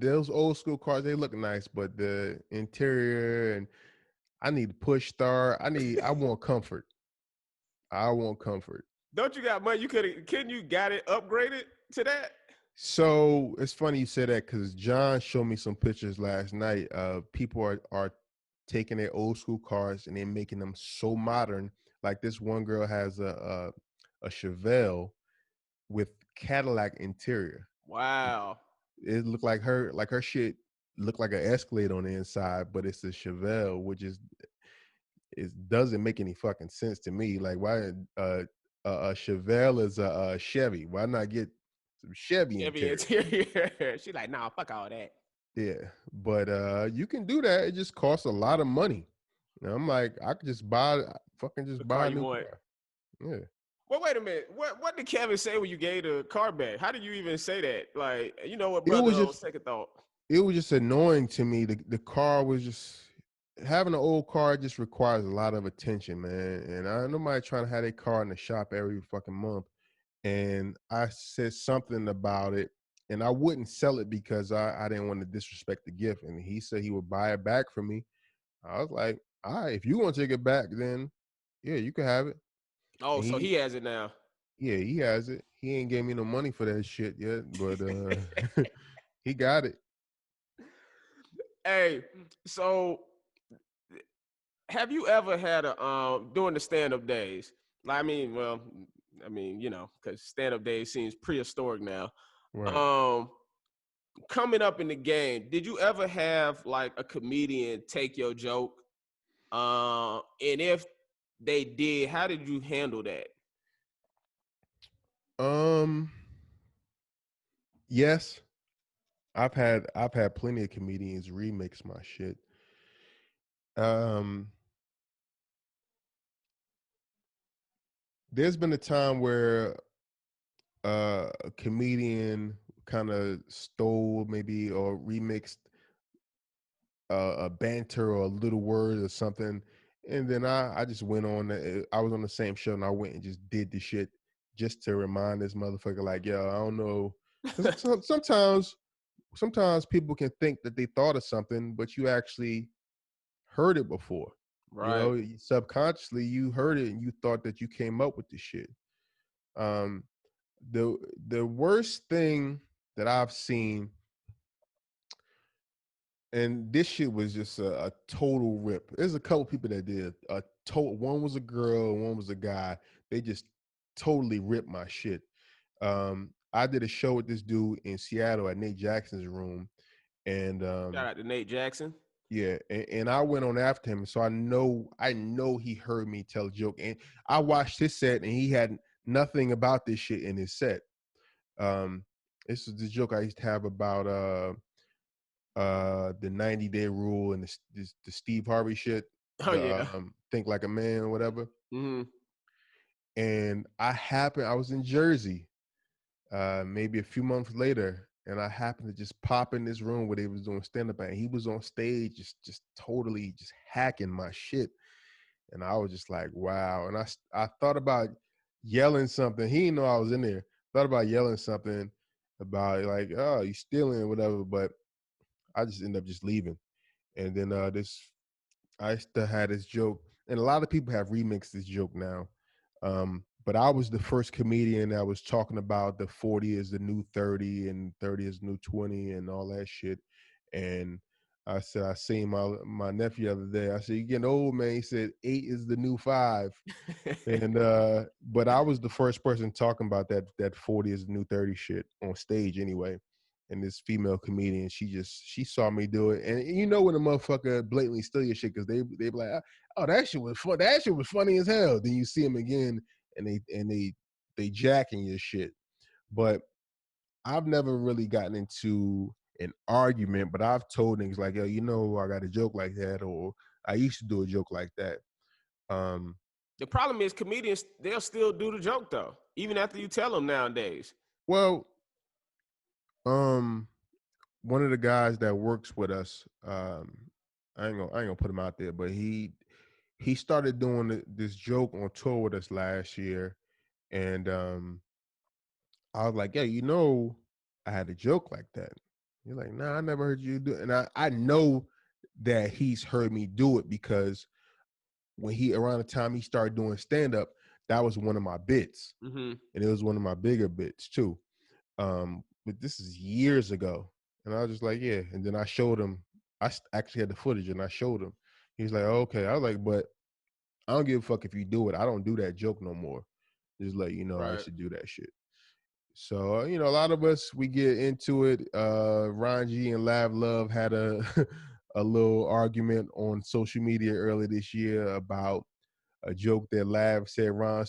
those old school cars, they look nice, but the interior and I need to push start. I want comfort. I want comfort. Don't you got money? Couldn't you got it upgraded to that? So it's funny you say that because John showed me some pictures last night. People are taking their old school cars and they're making them so modern. Like this one girl has a Chevelle with Cadillac interior. Wow. It looked like her shit looked like an Escalade on the inside, but it's a Chevelle, which is it doesn't make any fucking sense to me. Like why a Chevelle is a Chevy? Why not get some Chevy Chevy interior? interior. She like, nah, fuck all that. Yeah, but you can do that. It just costs a lot of money. And I'm like, I could just The car buy a you new want. car. Yeah. Well, wait a minute. What did Kevin say when you gave the car back? How did you even say that? Like, you know what, It brother, was on just second thought. it was just annoying to me. The car was just having an old car just requires a lot of attention, man. And I nobody trying to have their car in the shop every fucking month. And I said something about it, and I wouldn't sell it because I didn't want to disrespect the gift. And he said he would buy it back for me. I was like, all right, if you want to take it back, then yeah, you can have it. Oh, And so he has it now. yeah, he has it. He ain't gave me no money for that shit yet, but he got it. Hey, so have you ever had a during the stand-up days? Like, I mean, you know, because stand-up days seems prehistoric now. Right. Um, coming up in the game, did you ever have like a comedian take your joke? And if they did, how did you handle that? Um. Yes, I've had plenty of comedians remix my shit. Um. There's been a time where a comedian kind of stole maybe or remixed a banter or a little word or something, and then I just went on. I was on the same show and I went and just did the shit just to remind this motherfucker like, yo, I don't know, because sometimes people can think that they thought of something, but you actually heard it before. You Right. know, subconsciously you heard it and you thought that you came up with the shit. Um, the the worst thing that I've seen, and this shit was just a total rip. There's a couple people that did a total. One was a girl, one was a guy. They just totally ripped my shit. I did a show with this dude in Seattle at Nate Jackson's room, and Shout out to Nate Jackson. yeah, and I went on after him, so I know he heard me tell a joke, and I watched his set, and he had nothing about this shit in his set. Um, this is the joke I used to have about the 90-day rule and the Steve Harvey shit, Oh the yeah. think like a man or whatever. Mm-hmm. And I was in Jersey, maybe a few months later, and I happened to just pop in this room where they was doing stand up, and he was on stage just totally just hacking my shit, and I was just like, wow. And I thought about yelling something. He didn't know I was in there. Thought about yelling something about like, oh, you stealing or whatever, but I just ended up just leaving. And then I still had this joke, and a lot of people have remixed this joke now. But I was the first comedian that was talking about the 40 is the new 30 and 30 is the new 20 and all that shit. And I said, I seen my nephew the other day. I said, you getting old, man. He said, 8 is the new 5. And but I was the first person talking about that 40 is the new 30 shit on stage anyway. And this female comedian, she saw me do it, and you know when a motherfucker blatantly steal your shit because they be like, oh, that shit was fun, that shit was funny as hell. Then you see them again, and they jacking your shit. But I've never really gotten into an argument, but I've told niggas like, yo, you know, I got a joke like that, or I used to do a joke like that. Um, The problem is comedians, they'll still do the joke though, even after you tell them nowadays. well, um, one of the guys that works with us, I ain't gonna put him out there, but he started doing this joke on tour with us last year, and I was like, yeah, you know, I had a joke like that. You're like, nah, I never heard you do it. And I know that he's heard me do it because when he around the time he started doing stand-up, that was one of my bits. Mm-hmm. And it was one of my bigger bits too. But this is years ago. And I was just like, yeah. And then I showed him, actually had the footage and I showed him. He's like, okay. I was like, but I don't give a fuck if you do it. I don't do that joke no more. Just let you know I used Right. to do that shit. So, a lot of us, we get into it. Ron G and Lav Love had a a little argument on social media earlier this year about a joke that Lav said Ron